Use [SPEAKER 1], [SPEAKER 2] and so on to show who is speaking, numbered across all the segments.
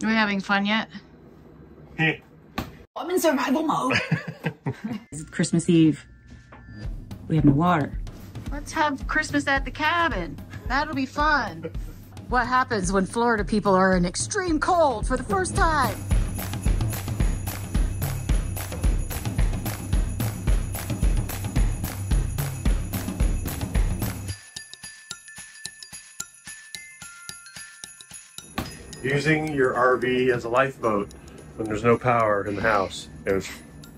[SPEAKER 1] Are we having fun yet? I'm in survival mode. It's Christmas Eve. We have no water. Let's have Christmas at the cabin. That'll be fun. What happens when Florida people are in extreme cold for the first time?
[SPEAKER 2] Using your RV as a lifeboat when there's no power in the house. It was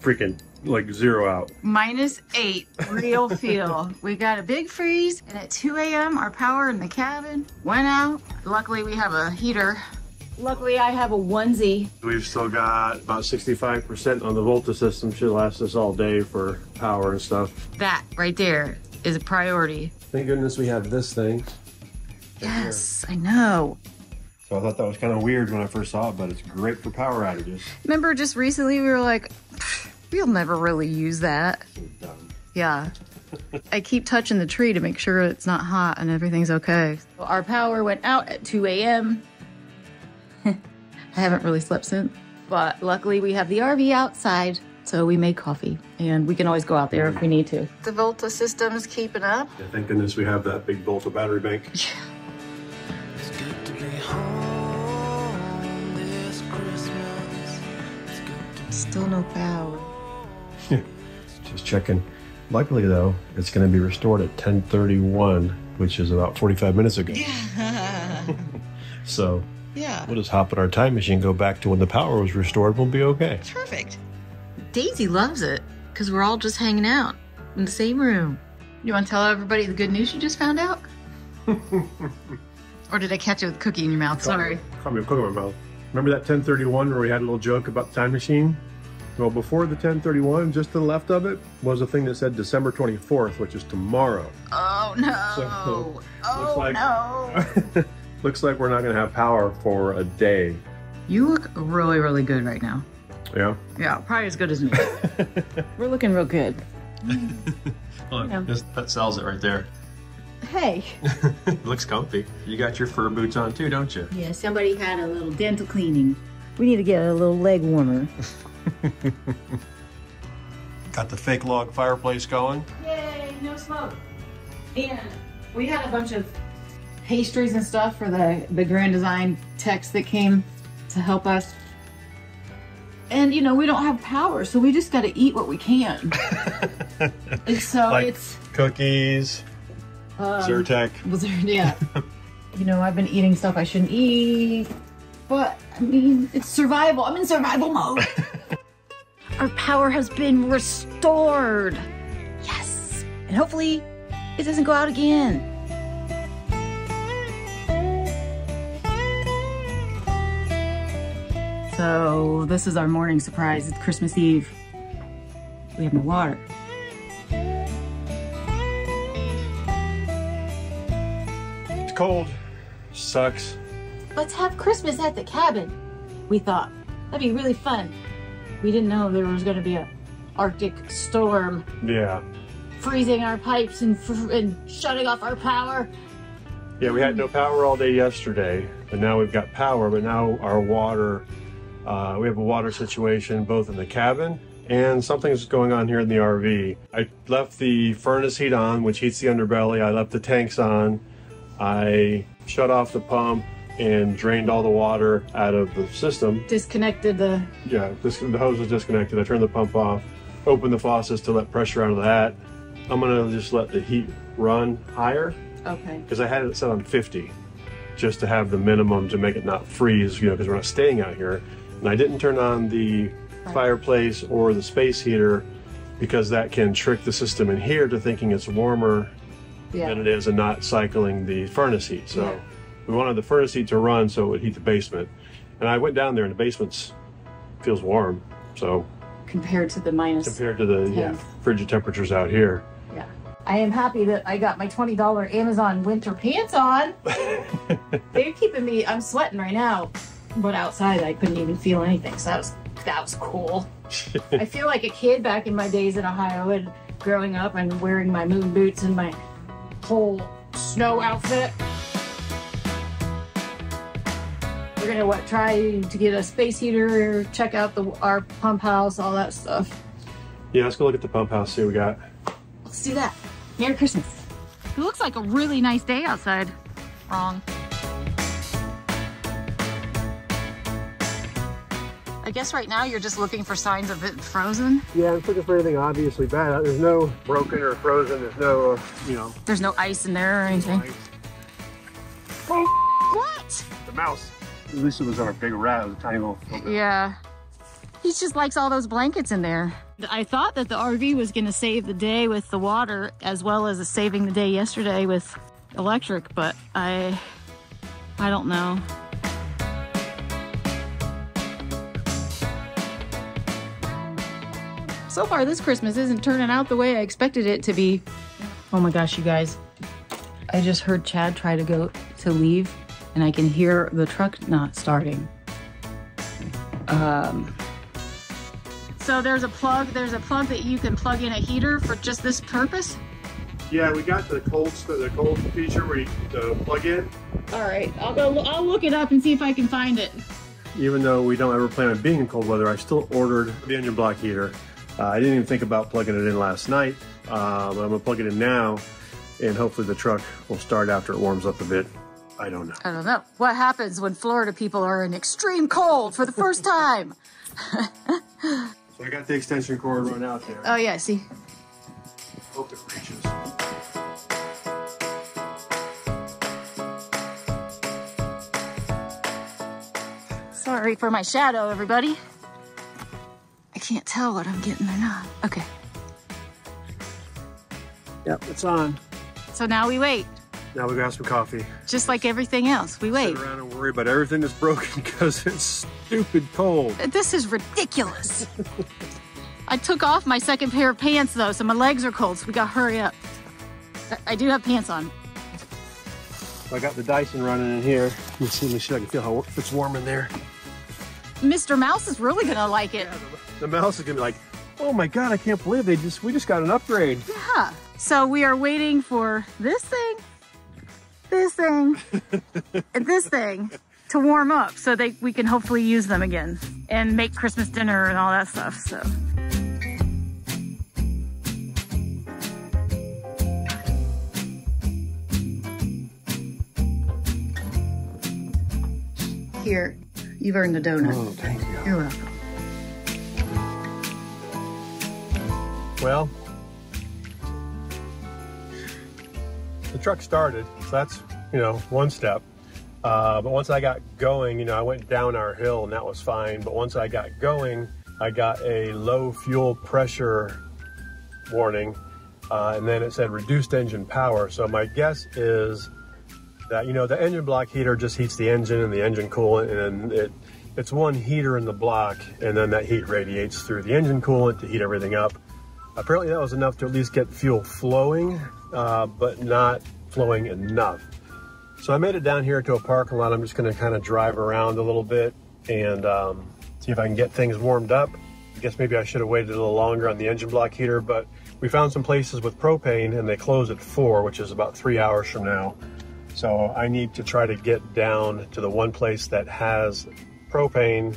[SPEAKER 2] freaking like 0 out.
[SPEAKER 1] -8 real feel. We got a big freeze, and at 2 a.m. our power in the cabin went out. Luckily we have a heater. Luckily I have a onesie.
[SPEAKER 2] We've still got about 65% on the Volta system. Should last us all day for power and stuff.
[SPEAKER 1] That right there is a priority.
[SPEAKER 2] Thank goodness we have this thing.
[SPEAKER 1] Yes, I know.
[SPEAKER 2] So I thought that was kind of weird when I first saw it, but it's great for power outages.
[SPEAKER 1] Remember just recently we were like, we'll never really use that. Yeah. I keep touching the tree to make sure it's not hot and everything's okay. Our power went out at 2 a.m. I haven't really slept since, but luckily we have the RV outside, so we made coffee and we can always go out there if we need to. The Volta system's keeping up.
[SPEAKER 2] Yeah, thank goodness we have that big Volta battery bank.
[SPEAKER 1] Yeah. Still no power.
[SPEAKER 2] Just checking. Luckily though, it's going to be restored at 10:31, which is about 45 minutes ago.
[SPEAKER 1] Yeah.
[SPEAKER 2] So
[SPEAKER 1] yeah,
[SPEAKER 2] we'll just hop in our time machine, go back to when the power was restored, we'll be okay.
[SPEAKER 1] Perfect. Daisy loves it because we're all just hanging out in the same room. You want to tell everybody the good news you just found out? Or did I catch it with a cookie in your mouth? Sorry.
[SPEAKER 2] Caught me with a cookie in my mouth. Remember that 10:31 where we had a little joke about the time machine? Well, before the 10:31, just to the left of it, was a thing that said December 24th, which is tomorrow.
[SPEAKER 1] Oh no!
[SPEAKER 2] So,
[SPEAKER 1] oh no!
[SPEAKER 2] Looks like we're not going to have power for a day.
[SPEAKER 1] You look really, really good right now.
[SPEAKER 2] Yeah?
[SPEAKER 1] Yeah, probably as good as me. We're looking real good.
[SPEAKER 2] Look,
[SPEAKER 1] Yeah.
[SPEAKER 2] that sells it right there.
[SPEAKER 1] Hey.
[SPEAKER 2] Looks comfy. You got your fur boots on too, don't you?
[SPEAKER 1] Yeah, somebody had a little dental cleaning. We need to get a little leg warmer.
[SPEAKER 2] Got the fake log fireplace going.
[SPEAKER 1] Yay, no smoke. And we had a bunch of pastries and stuff for the Grand Design techs that came to help us. And you know, we don't have power, so we just got to eat what we can. And so
[SPEAKER 2] like
[SPEAKER 1] it's
[SPEAKER 2] cookies, Zyrtec.
[SPEAKER 1] Yeah. You know, I've been eating stuff I shouldn't eat, but I mean, it's survival. I'm in survival mode. Our power has been restored. Yes. And hopefully it doesn't go out again. So this is our morning surprise. It's Christmas Eve. We have no water.
[SPEAKER 2] It's cold. Sucks.
[SPEAKER 1] Let's have Christmas at the cabin. We thought that'd be really fun. We didn't know there was going to be a Arctic storm.
[SPEAKER 2] Yeah.
[SPEAKER 1] Freezing our pipes and shutting off our power.
[SPEAKER 2] Yeah, we had no power all day yesterday, and now we've got power, but now our water, we have a water situation both in the cabin and something's going on here in the RV. I left the furnace heat on, which heats the underbelly. I left the tanks on. I shut off the pump and drained all the water out of the system.
[SPEAKER 1] Disconnected the...
[SPEAKER 2] Yeah, the hose was disconnected. I turned the pump off, opened the faucets to let pressure out of that. I'm gonna just let the heat run higher.
[SPEAKER 1] Okay.
[SPEAKER 2] Because I had it set on 50, just to have the minimum to make it not freeze, you know, because we're not staying out here. And I didn't turn on the fireplace or the space heater because that can trick the system in here to thinking it's warmer than it is and not cycling the furnace heat. So we wanted the furnace heat to run so it would heat the basement. And I went down there and the basement feels warm. So
[SPEAKER 1] compared to the minus...
[SPEAKER 2] Compared to the frigid temperatures out here.
[SPEAKER 1] Yeah. I am happy that I got my $20 Amazon winter pants on. They're keeping me, I'm sweating right now, but outside I couldn't even feel anything. So that was cool. I feel like a kid back in my days in Ohio and growing up and wearing my moon boots and my whole snow outfit. We're gonna try to get a space heater, check out our pump house, all that stuff.
[SPEAKER 2] Yeah, let's go look at the pump house, see what we got.
[SPEAKER 1] Let's do that. Merry Christmas. It looks like a really nice day outside. Wrong. I guess right now you're just looking for signs of it frozen.
[SPEAKER 2] Yeah, I'm looking for anything obviously bad. There's no broken or frozen. There's no, you know.
[SPEAKER 1] There's no ice in there or anything. Oh, what?
[SPEAKER 2] The mouse. At least it was on a big rat. It was a tiny little.
[SPEAKER 1] Yeah. He just likes all those blankets in there. I thought that the RV was going to save the day with the water as well as saving the day yesterday with electric, but I don't know. So far this Christmas isn't turning out the way I expected it to be. Oh my gosh, you guys. I just heard Chad try to leave and I can hear the truck not starting. So there's a plug that you can plug in a heater for just this purpose?
[SPEAKER 2] Yeah, we got the cold feature where you plug in.
[SPEAKER 1] All right, I'll look it up and see if I can find it.
[SPEAKER 2] Even though we don't ever plan on being in cold weather, I still ordered the engine block heater. I didn't even think about plugging it in last night. I'm gonna plug it in now and hopefully the truck will start after it warms up a bit. I don't know.
[SPEAKER 1] I don't know. What happens when Florida people are in extreme cold for the first time?
[SPEAKER 2] So I got the extension cord run out there.
[SPEAKER 1] Oh yeah, see?
[SPEAKER 2] Hope it reaches.
[SPEAKER 1] Sorry for my shadow, everybody. I can't tell what I'm getting or not. Okay.
[SPEAKER 2] Yep, it's on.
[SPEAKER 1] So now we wait.
[SPEAKER 2] Now we got some coffee.
[SPEAKER 1] Just like everything else, we wait.
[SPEAKER 2] Sit around and worry about everything that's broken because it's stupid cold.
[SPEAKER 1] This is ridiculous. I took off my second pair of pants though, so my legs are cold, so we gotta hurry up. I do have pants on.
[SPEAKER 2] So I got the Dyson running in here. Let me see if I can feel how it's warm in there.
[SPEAKER 1] Mr. Mouse is really gonna like it.
[SPEAKER 2] Yeah, the mouse is gonna be like, oh my God, I can't believe we just got an upgrade.
[SPEAKER 1] Yeah. So we are waiting for this thing, and this thing to warm up so we can hopefully use them again and make Christmas dinner and all that stuff, so. Here, you've earned a donut.
[SPEAKER 2] Oh, thank you.
[SPEAKER 1] You're welcome.
[SPEAKER 2] Well, the truck started, so that's, one step. But once I got going, I went down our hill and that was fine. But once I got going, I got a low fuel pressure warning. And then it said reduced engine power. So my guess is that, the engine block heater just heats the engine and the engine coolant, and it's one heater in the block, and then that heat radiates through the engine coolant to heat everything up. Apparently that was enough to at least get fuel flowing, but not flowing enough. So I made it down here to a parking lot. I'm just gonna kind of drive around a little bit and see if I can get things warmed up. I guess maybe I should have waited a little longer on the engine block heater, but we found some places with propane and they close at 4, which is about 3 hours from now. So I need to try to get down to the one place that has propane,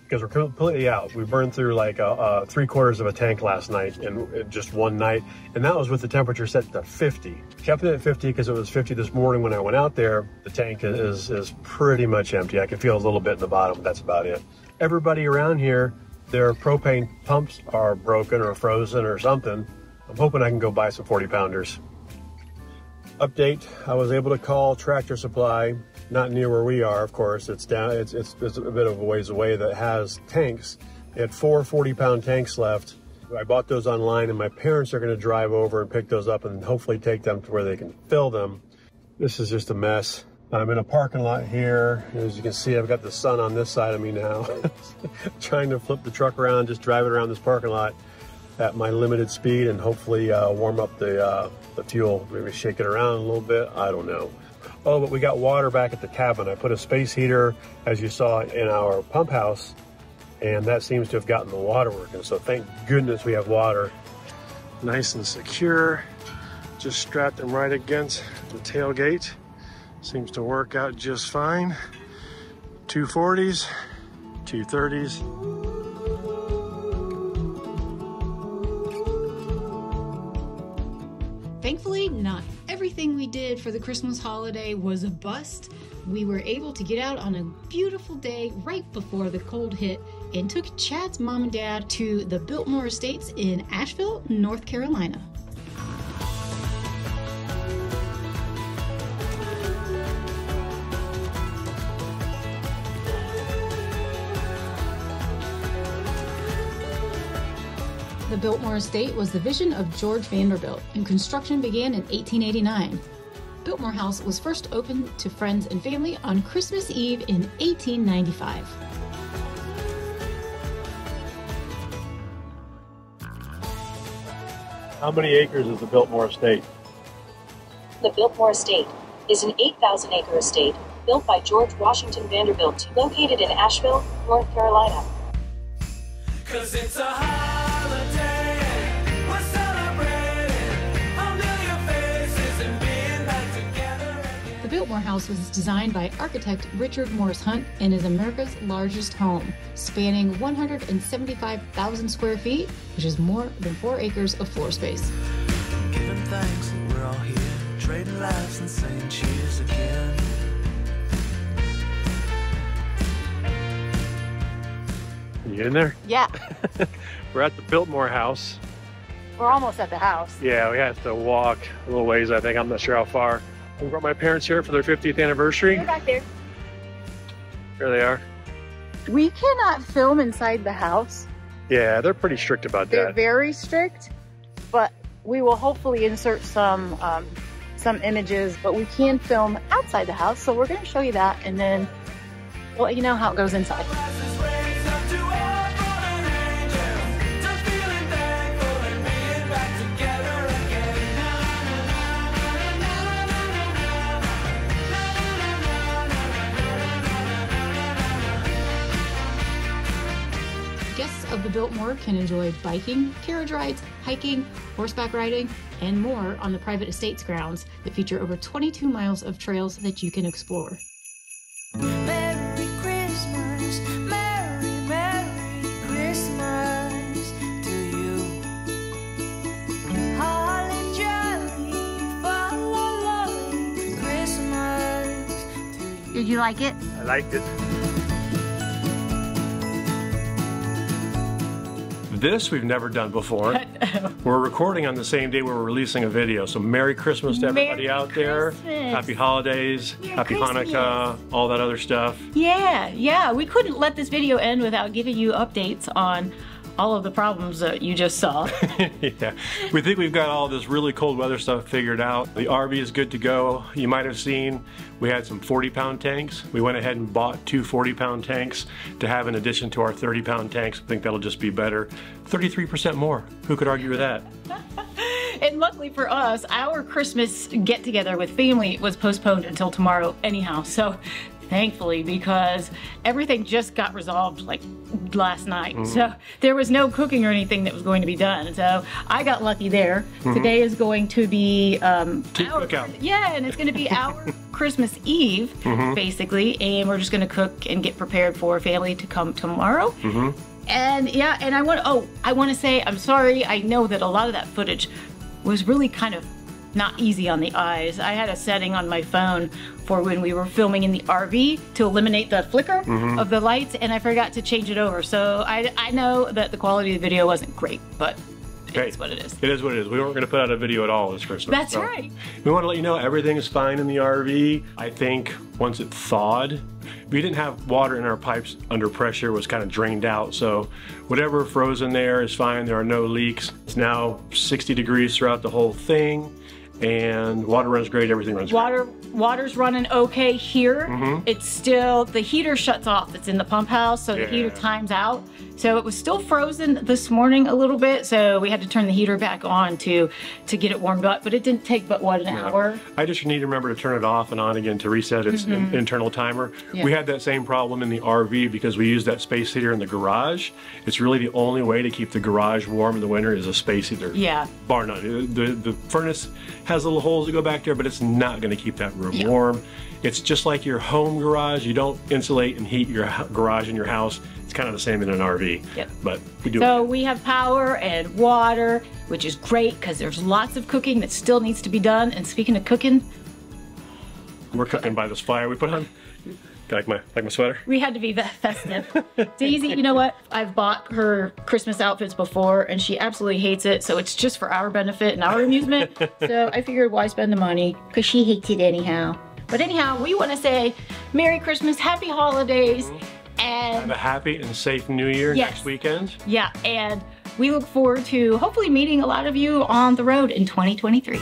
[SPEAKER 2] because we're completely out. We burned through like 3/4 of a tank last night in just one night, and that was with the temperature set to 50. Kept it at 50 because it was 50 this morning when I went out there. The tank is pretty much empty. I can feel a little bit in the bottom, but that's about it. Everybody around here, their propane pumps are broken or frozen or something. I'm hoping I can go buy some 40-pounders. Update, I was able to call Tractor Supply, not near where we are, of course. It's down, it's a bit of a ways away, that has tanks. They had 4 40-pound tanks left. I bought those online and my parents are gonna drive over and pick those up and hopefully take them to where they can fill them. This is just a mess. I'm in a parking lot here. As you can see, I've got the sun on this side of me now. Trying to flip the truck around, just drive it around this parking lot at my limited speed and hopefully warm up the fuel, maybe shake it around a little bit, I don't know. Oh, but we got water back at the cabin. I put a space heater, as you saw, in our pump house, and that seems to have gotten the water working, so thank goodness we have water. Nice and secure. Just strapped them right against the tailgate. Seems to work out just fine. 240s, 230s.
[SPEAKER 1] Thankfully, not everything we did for the Christmas holiday was a bust. We were able to get out on a beautiful day right before the cold hit and took Chad's mom and dad to the Biltmore Estates in Asheville, North Carolina. The Biltmore Estate was the vision of George Vanderbilt, and construction began in 1889. Biltmore House was first opened to friends and family on Christmas Eve in 1895.
[SPEAKER 2] How many acres is the Biltmore Estate?
[SPEAKER 3] The Biltmore Estate is an 8,000-acre estate built by George Washington Vanderbilt, located in Asheville, North Carolina.
[SPEAKER 4] 'Cause it's a holiday, we're celebrating a million faces and being back together again.
[SPEAKER 1] The Biltmore House was designed by architect Richard Morris Hunt and is America's largest home, spanning 175,000 square feet, which is more than 4 acres of floor space.
[SPEAKER 4] Giving thanks that we're all here, trading laughs and saying cheers again.
[SPEAKER 2] You in there?
[SPEAKER 1] Yeah,
[SPEAKER 2] We're at the Biltmore House.
[SPEAKER 1] we're almost at the house.
[SPEAKER 2] Yeah, we have to walk a little ways, I think. I'm not sure how far. We brought my parents here for their 50th anniversary.
[SPEAKER 1] They're back there.
[SPEAKER 2] Here they are.
[SPEAKER 1] We cannot film inside the house.
[SPEAKER 2] Yeah, they're pretty strict about
[SPEAKER 1] They're
[SPEAKER 2] that.
[SPEAKER 1] very strict, but we will hopefully insert some images, but we can film outside the house. So we're going to show you that, and then we'll let you know how it goes inside.
[SPEAKER 4] Glasses raised up to our fallen angels, to feeling thankful and being back together again.
[SPEAKER 1] Guests of the Biltmore can enjoy biking, carriage rides, hiking, horseback riding, and more on the private estates grounds that feature over 22 miles of trails that you can explore.
[SPEAKER 4] Merry Christmas, Merry, Merry Christmas to you. Holly jolly, follow Christmas to you.
[SPEAKER 1] Did you like it?
[SPEAKER 2] I liked it. This we've never done before. We're recording on the same day we're releasing a video. So Merry Christmas to everybody
[SPEAKER 5] Merry
[SPEAKER 2] out there.
[SPEAKER 5] Christmas.
[SPEAKER 2] Happy holidays,
[SPEAKER 5] Merry
[SPEAKER 2] happy
[SPEAKER 5] Christmas.
[SPEAKER 2] Hanukkah, all that other stuff.
[SPEAKER 5] Yeah, we couldn't let this video end without giving you updates on all of the problems that you just saw.
[SPEAKER 2] Yeah, we think we've got all this really cold weather stuff figured out. The RV is good to go. You might have seen we had some 40-pound tanks. We went ahead and bought 2 40-pound tanks to have in addition to our 30-pound tanks. I think that'll just be better. 33% more. Who could argue with that?
[SPEAKER 5] And luckily for us, our Christmas get-together with family was postponed until tomorrow anyhow. So thankfully, because everything just got resolved like last night. So there was no cooking or anything that was going to be done. So I got lucky there. Today is going to be
[SPEAKER 2] Cookout.
[SPEAKER 5] yeah, and it's going to be our Christmas Eve, basically. And we're just going to cook and get prepared for family to come tomorrow. And yeah, and I want to say I'm sorry. I know that a lot of that footage was really kind of not easy on the eyes. I had a setting on my phone for when we were filming in the RV to eliminate the flicker of the lights, and I forgot to change it over. So I know that the quality of the video wasn't great, but it is what it is.
[SPEAKER 2] It is what it is. We weren't going to put out a video at all this Christmas.
[SPEAKER 5] That's right.
[SPEAKER 2] We want to let you know everything is fine in the RV. I think once it thawed, we didn't have water in our pipes under pressure. It was kind of drained out. So whatever froze in there is fine. There are no leaks. It's now 60 degrees throughout the whole thing. And water runs great, everything runs great.
[SPEAKER 5] Water's running okay here. It's still, the heater shuts off. It's in the pump house, so the heater times out. So it was still frozen this morning a little bit, so we had to turn the heater back on to get it warmed up, but it didn't take but what, an hour?
[SPEAKER 2] I just need to remember to turn it off and on again to reset its internal timer. We had that same problem in the RV because we used that space heater in the garage. It's really the only way to keep the garage warm in the winter is a space heater.
[SPEAKER 5] Yeah.
[SPEAKER 2] Bar none. The furnace has little holes that go back there, but it's not going to keep that room warm. It's just like your home garage. You don't insulate and heat your garage in your house. It's kind of the same in an RV.
[SPEAKER 5] Yep.
[SPEAKER 2] But we do.
[SPEAKER 5] So we have power and water, which is great because there's lots of cooking that still needs to be done. And speaking of cooking,
[SPEAKER 2] we're cooking by this fire we put on. Like my sweater?
[SPEAKER 5] We had to be festive. Daisy, you know what? I've bought her Christmas outfits before and she absolutely hates it. So it's just for our benefit and our amusement. So I figured why spend the money? Because she hates it anyhow. But anyhow, we want to say Merry Christmas, Happy Holidays, and
[SPEAKER 2] have a happy and safe New Year next weekend.
[SPEAKER 5] Yeah, and we look forward to hopefully meeting a lot of you on the road in 2023.